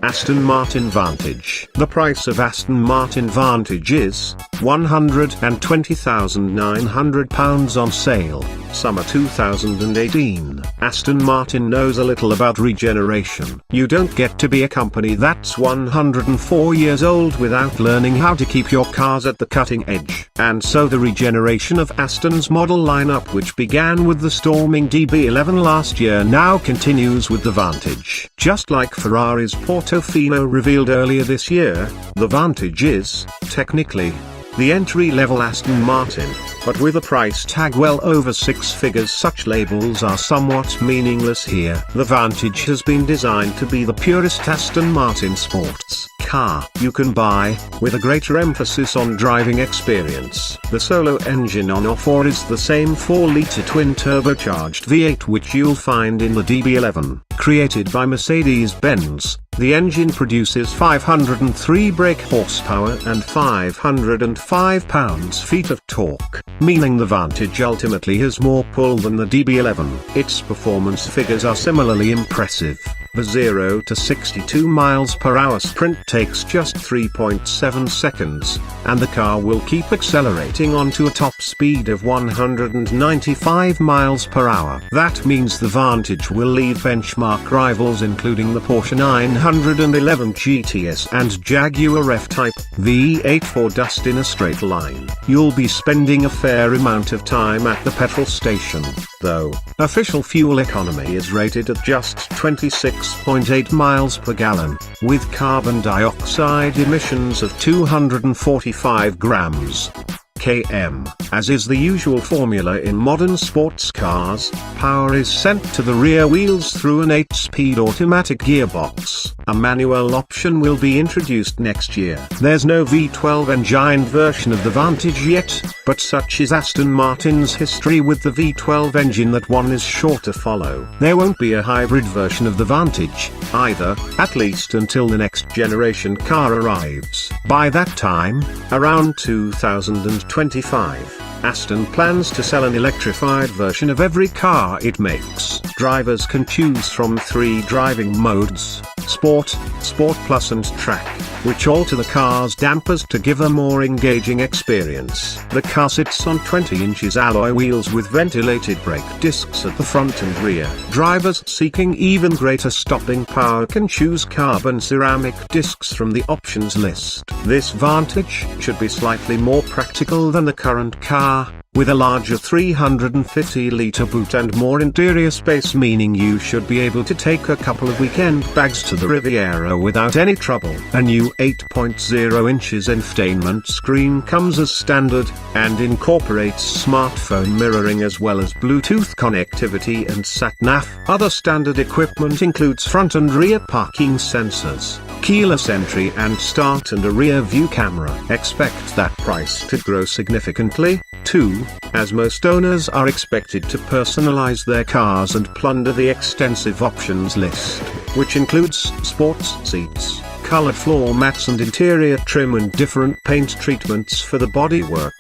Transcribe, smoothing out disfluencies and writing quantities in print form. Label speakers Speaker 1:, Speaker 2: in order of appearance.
Speaker 1: Aston Martin Vantage. The price of Aston Martin Vantage is £120,900 on sale, summer 2018. Aston Martin knows a little about regeneration. You don't get to be a company that's 104 years old without learning how to keep your cars at the cutting edge. And so the regeneration of Aston's model lineup, which began with the storming DB11 last year, now continues with the Vantage. Just like Ferrari's Portofino revealed earlier this year, the Vantage is, technically, the entry-level Aston Martin, but with a price tag well over six figures. Such labels are somewhat meaningless here. The Vantage has been designed to be the purest Aston Martin sports car you can buy, with a greater emphasis on driving experience. The solo engine on offer is the same 4-litre twin-turbocharged V8 which you'll find in the DB11. Created by Mercedes-Benz, the engine produces 503 brake horsepower and 505 pounds-feet of torque, meaning the Vantage ultimately has more pull than the DB11. Its performance figures are similarly impressive. The 0 to 62 miles per hour sprint takes just 3.7 seconds, and the car will keep accelerating onto a top speed of 195 miles per hour. That means the Vantage will leave benchmark rivals including the Porsche 911 GTS and Jaguar F-Type V8 for dust in a straight line. You'll be spending a fair amount of time at the petrol station, though. Official fuel economy is rated at just 26.8 miles per gallon, with carbon dioxide emissions of 245 grams km. As is the usual formula in modern sports cars, power is sent to the rear wheels through an 8-speed automatic gearbox. A manual option will be introduced next year. There's no V12 engined version of the Vantage yet, but such is Aston Martin's history with the V12 engine that one is sure to follow. There won't be a hybrid version of the Vantage, either, at least until the next generation car arrives. By that time, around 2025, Aston plans to sell an electrified version of every car it makes. Drivers can choose from 3 driving modes: Sport, Sport Plus and Track, which alter the car's dampers to give a more engaging experience. The car sits on 20 inches alloy wheels with ventilated brake discs at the front and rear. Drivers seeking even greater stopping power can choose carbon ceramic discs from the options list. This Vantage should be slightly more practical than the current car, with a larger 350-litre boot and more interior space, meaning you should be able to take a couple of weekend bags to the Riviera without any trouble. A new 8.0 inches infotainment screen comes as standard, and incorporates smartphone mirroring as well as Bluetooth connectivity and sat-nav. Other standard equipment includes front and rear parking sensors, keyless entry and start, and a rear view camera. Expect that price to grow significantly, too, as most owners are expected to personalize their cars and plunder the extensive options list, which includes sports seats, colored floor mats and interior trim and different paint treatments for the bodywork.